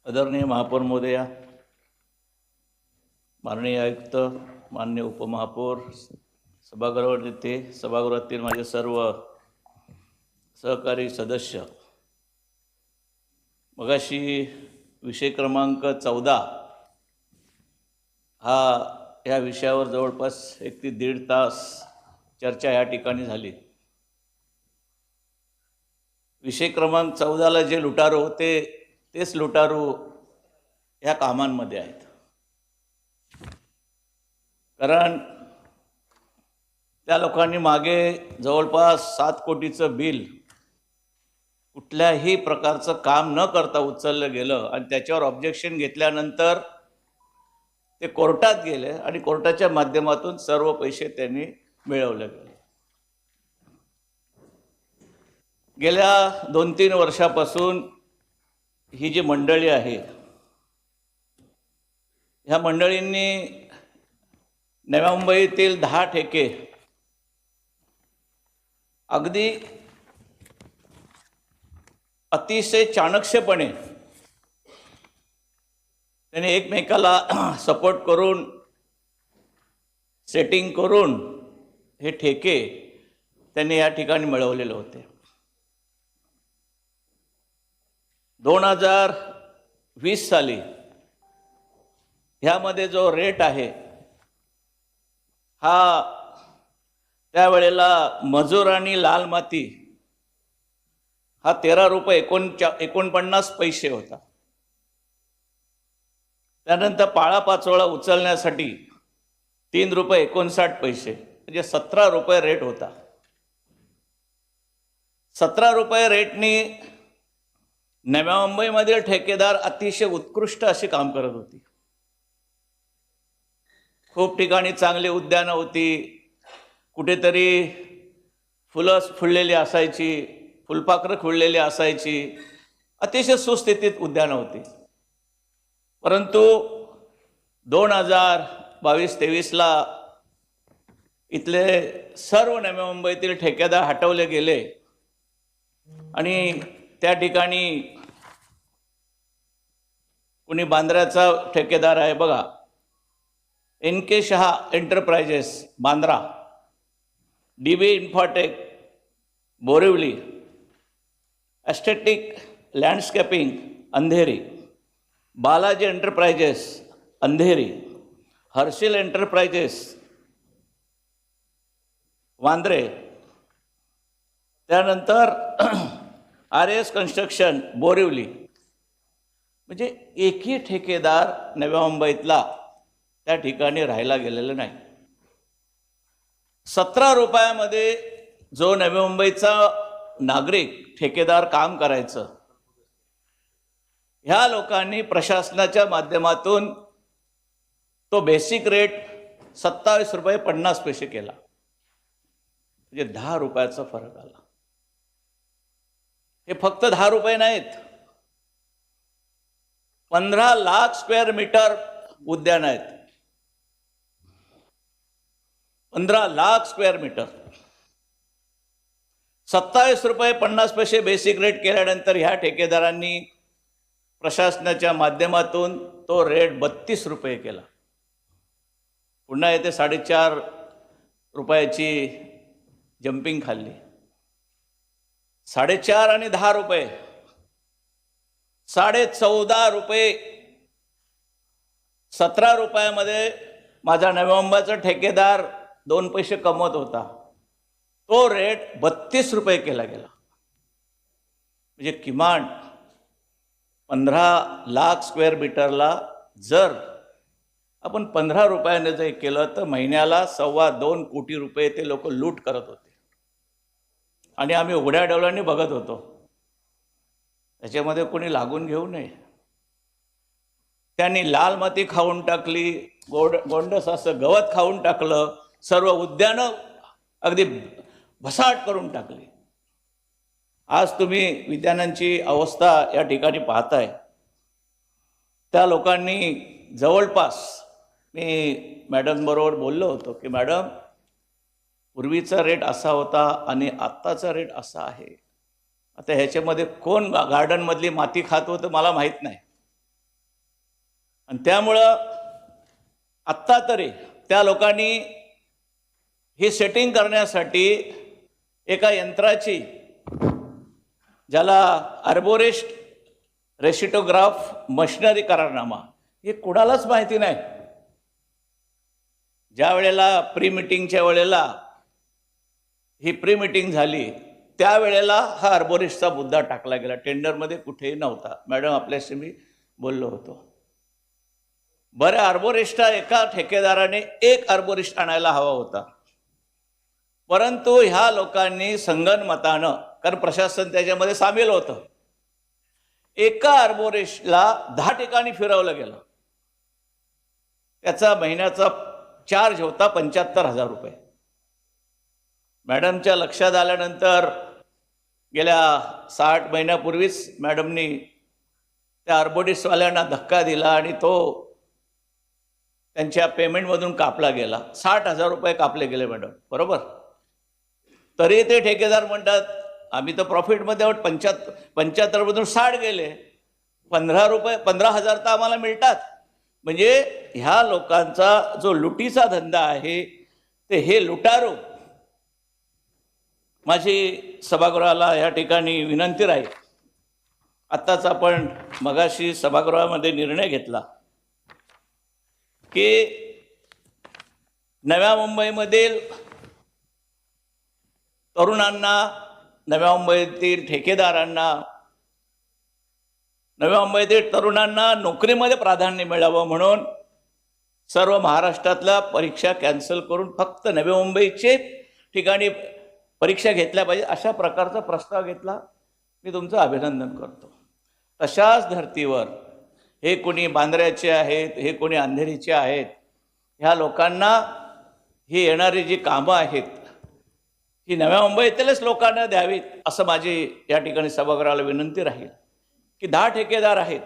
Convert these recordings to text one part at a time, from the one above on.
आदरणीय महापौर महोदया, माननीय आयुक्त, माननीय उपमहापौर, सभागृहातील माझे सर्व सहकारी सदस्य, मगाशी विषय क्रमांक 14 हा या विषयावर जवळपास 1 ते 1.5 तास चर्चा या ठिकाणी झाली. विषय क्रमांक 14ला जे लुटारू होते तेच लुटारू ह्या कामांमध्ये आहेत. कारण त्या लोकांनी मागे जवळपास 7 कोटीचं बिल कुठल्याही प्रकारचं काम न करता उचललं गेलं आणि त्याच्यावर ऑब्जेक्शन घेतल्यानंतर ते कोर्टात गेले आणि कोर्टाच्या माध्यमातून सर्व पैसे त्यांनी मिळवले गेले. गेल्या 2-3 वर्षापासून ही जी मंडळी आहे, ह्या मंडळींनी नव्या मुंबईतील 10 ठेके अगदी अतिशय चाणक्यपणे त्यांनी एकमेकाला सपोर्ट करून सेटिंग करून हे ठेके त्यांनी या ठिकाणी मिळवलेले होते. 2020 साली ह्यामध्ये जो रेट आहे हा त्यावेळेला मजूर आणि लाल माती हा 13 रुपये 49 पैसे होता. त्यानंतर पाळापाचोळा उचलण्यासाठी 3 रुपये 59 पैसे म्हणजे 17 रुपये रेट होता. 17 रुपये रेटनी नव्या मुंबईमधील ठेकेदार अतिशय उत्कृष्ट असे काम करत होते. खूप ठिकाणी चांगली उद्यानं होती, कुठेतरी फुलं फुललेली असायची, फुलपाखरं खुळलेली असायची, अतिशय सुस्थितीत उद्यानं होती. परंतु 2022-23ला इथले सर्व नव्या मुंबईतील ठेकेदार हटवले गेले आणि त्या ठिकाणी कुणी बांद्र्याचा ठेकेदार आहे बघा, NK Shah enterprises Bandra, DB Infotech Borivali, aesthetic landscaping Andheri, Balaji enterprises Andheri, Harshil enterprises Vandre, त्यानंतर RS कन्स्ट्रक्शन बोरिवली. म्हणजे एकही ठेकेदार नव्या मुंबईतला त्या ठिकाणी राहायला गेलेलं नाही. 17 रुपयामध्ये जो नवी मुंबईचा नागरिक ठेकेदार काम करायचं, ह्या लोकांनी प्रशासनाच्या माध्यमातून तो बेसिक रेट 27 रुपये 50 पैसे केला. म्हणजे 10 रुपयाचा फरक आला. हे फक्त 10 रुपये नाहीत, 15 लाख स्क्वेअर मीटर उद्यान आहेत. 15 लाख स्क्वेअर मीटर. 27 रुपये 50 पैसे बेसिक रेट केल्यानंतर ह्या ठेकेदारांनी प्रशासनाच्या माध्यमातून तो रेट 32 रुपये केला. पुन्हा येथे 4.5 रुपयाची जंपिंग खाल्ली. 4.5 आणि 10 रुपये 14.5 रुपये. 17 रुपयामध्ये माझा नव्या मुंबईचा ठेकेदार 2 पैसे कमवत होता, तो रेट 32 रुपये केला गेला. म्हणजे किमान 15 लाख स्क्वेअर मीटरला जर आपण 15 रुपयाने जर केलं तर महिन्याला 2.25 कोटी रुपये ते लोक लूट करत होते. आणि आम्ही उघड्या डोळ्यांनी बघत होतो. त्याच्यामध्ये कोणी लागून घेऊ नये. त्यांनी लाल माती खाऊन टाकली, गोंडस असं गवत खाऊन टाकलं, सर्व उद्यानं अगदी भसाट करून टाकली. आज तुम्ही विद्यानांची अवस्था या ठिकाणी पाहताय. त्या लोकांनी जवळपास, मी मॅडमबरोबर बोललो होतो की मॅडम, पूर्वीचा रेट असा होता आणि आत्ताचा रेट असा आहे. आता ह्याच्यामध्ये कोण गार्डनमधली माती खात होतं मला माहीत नाही, आणि त्यामुळं आत्ता तरी त्या लोकांनी ही सेटिंग करण्यासाठी एका यंत्राची, ज्याला आर्बोरिस्ट रेसिटोग्राफ मशिनरी करारनामा, हे कुणालाच माहिती नाही. ज्या वेळेला प्री मिटिंगच्या वेळेला ही प्री मिटिंग झाली त्यावेळेला हा आर्बोरिस्टचा मुद्दा टाकला गेला. टेंडरमध्ये कुठेही नव्हता. मॅडम आपल्याशी मी बोललो होतो. बरं, आर्बोरिस्टच्या एका ठेकेदाराने एक आर्बोरिस्ट आणायला हवा होता, परंतु ह्या लोकांनी संगनमतानं, कारण प्रशासन त्याच्यामध्ये सामील होतं, एका आर्बोरिस्टला 10 ठिकाणी फिरवलं गेलं. त्याचा महिन्याचा चार्ज होता 75,000 रुपये. मॅडमच्या लक्षात आल्यानंतर गेल्या 6-8 महिन्यापूर्वीच मॅडमनी त्या आर्बोरिस्टवाल्यांना धक्का दिला आणि तो त्यांच्या पेमेंटमधून कापला गेला. 60,000 रुपये कापले गेले मॅडम, बरोबर. तरी ते ठेकेदार म्हणतात आम्ही तर प्रॉफिटमध्ये आहोत. 75मधून 60 गेले, 15,000 तर आम्हाला मिळतात. म्हणजे ह्या लोकांचा जो लुटीचा धंदा आहे ते हे लुटारू. माझी सभागृहाला या ठिकाणी विनंती राहील, आत्ताच आपण मगाशी सभागृहामध्ये निर्णय घेतला की नव्या मुंबईमधील तरुणांना, नव्या मुंबईतील ठेकेदारांना, नव्या मुंबईतील तरुणांना नोकरीमध्ये प्राधान्य मिळावं म्हणून सर्व महाराष्ट्रातल्या परीक्षा कॅन्सल करून फक्त नव्या मुंबईचे ठिकाणी परीक्षा घेतल्या पाहिजे, अशा प्रकारचा प्रस्ताव घेतला. मी तुमचं अभिनंदन करतो. तशाच धर्तीवर हे कोणी बांद्र्याचे आहेत, हे कोणी अंधेरीचे आहेत, ह्या लोकांना ही येणारी जी कामं आहेत ही नव्या मुंबईतीलच लोकांना द्यावीत, असं माझी या ठिकाणी सभागृहाला विनंती राहील. की 10 ठेकेदार आहेत,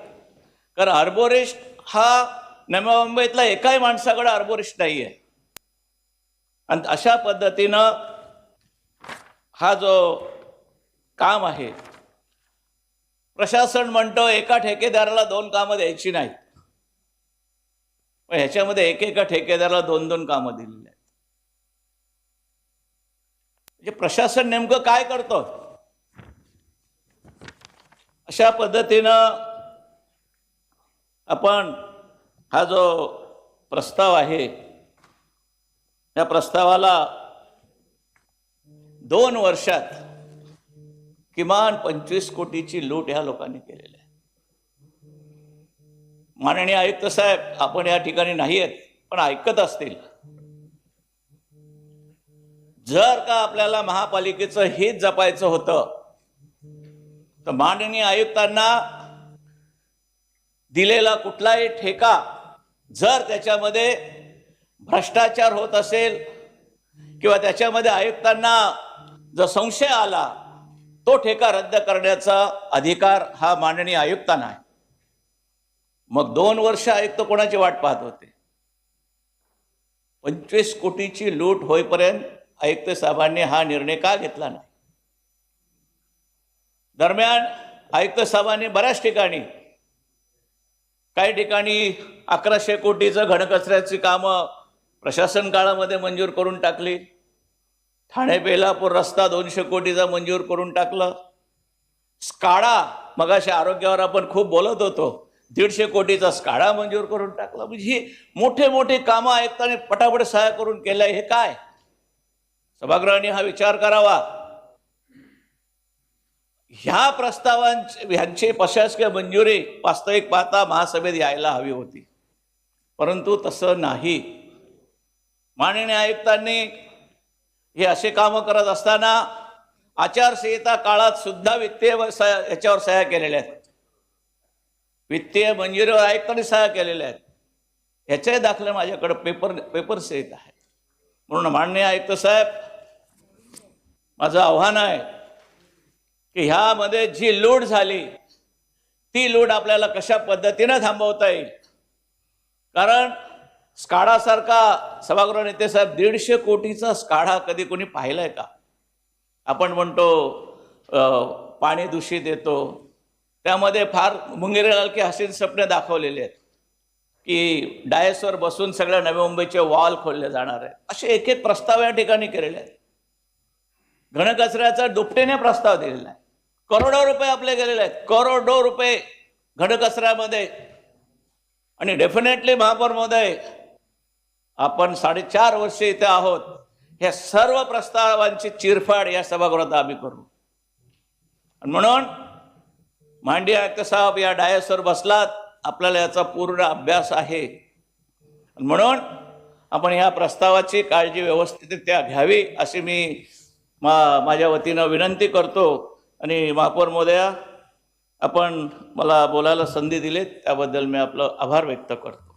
कारण आर्बोरिस्ट हा नव्या मुंबईतला एकाही माणसाकडे आर्बोरिस्ट नाही आहे. आणि अशा पद्धतीनं हा जो काम आहे, प्रशासन म्हणतो एका ठेकेदाराला 2 कामं द्यायची नाहीत, पण ह्याच्यामध्ये एकेका ठेकेदाराला 2-2 कामं दिलेली आहेत. म्हणजे प्रशासन नेमकं काय करतो? अशा पद्धतीनं आपण हा जो प्रस्ताव आहे, या प्रस्तावाला 2 वर्षात किमान 25 कोटीची लूट ह्या लोकांनी केलेली आहे. माननीय आयुक्त साहेब, आपण या ठिकाणी नाही आहेत पण ऐकत असतील, जर का आपल्याला महापालिकेचं हित जपायचं होतं तर माननीय आयुक्तांना दिलेला कुठलाही ठेका जर त्याच्यामध्ये भ्रष्टाचार होत असेल किंवा त्याच्यामध्ये आयुक्तांना जर संशय आला, तो ठेका रद्द करण्याचा अधिकार हा माननीय आयुक्तांना आहे. मग 2 वर्ष आयुक्त कोणाची वाट पाहत होते? 25 कोटीची लूट होईपर्यंत आयुक्त साहेबांनी हा निर्णय का घेतला नाही? दरम्यान आयुक्त साहेबांनी बऱ्याच ठिकाणी, काही ठिकाणी 1100 कोटीचं घनकचऱ्याची कामं प्रशासन काळामध्ये मंजूर करून टाकली. ठाणे बेलापूर रस्ता 200 कोटीचा मंजूर करून टाकलं. स्काडा, मगाशी आरोग्यावर आपण खूप बोलत होतो, 150 कोटीचा स्काडा मंजूर करून टाकला. म्हणजे ही मोठे मोठे कामं आयुक्तांनी पटापट सहाय्य करून केलं. हे काय? सभागृहाने हा विचार करावा. ह्या ह्यांची प्रशासकीय मंजुरी वास्तविक पाहता महासभेत यायला हवी होती, परंतु तसं नाही. माननीय आयुक्तांनी हे असे कामं करत असताना आचारसंहिता काळात सुद्धा वित्तीय याच्यावर सह्या केलेल्या आहेत. वित्तीय मंजुरीवर आयुक्तांनी सह्या केलेल्या आहेत. ह्याचे दाखले माझ्याकडे पेपर्स येत आहेत. म्हणून माननीय आयुक्त साहेब, माझं आव्हान आहे की ह्यामध्ये जी लूट झाली ती लूट आपल्याला कशा पद्धतीने थांबवता येईल. कारण स्काडासारखा, सभागृह नेते साहेब, 150 कोटीचा स्काडा कधी कोणी पाहिलाय का? आपण म्हणतो पाणी दूषित येतो, त्यामध्ये फार मुंगेरीलाल की हसीन सपने दाखवलेले आहेत. की डायसवर बसून सगळ्या नवी मुंबईचे वॉल खोलले जाणार आहे, असे एक एक प्रस्ताव या ठिकाणी केलेले आहेत. घनकचऱ्याचा दुपटीने प्रस्ताव दिलेला आहे. करोडो रुपये आपले गेलेले आहेत, करोडो रुपये घनकचऱ्यामध्ये. आणि डेफिनेटली महापौर महोदय, आपण 4.5 वर्षे इथे आहोत, ह्या सर्व प्रस्तावांची चिरफाड या सभागृहात आम्ही करू. आणि म्हणून मांडी आयुक्त साहेब या डायसवर बसलात, आपल्याला याचा पूर्ण अभ्यास आहे. म्हणून आपण ह्या प्रस्तावाची काळजी व्यवस्थितरित्या घ्यावी अशी मी माझ्या वतीनं विनंती करतो. आणि महापौर महोदया, आपण मला बोलायला संधी दिली त्याबद्दल मी आपलं आभार व्यक्त करतो.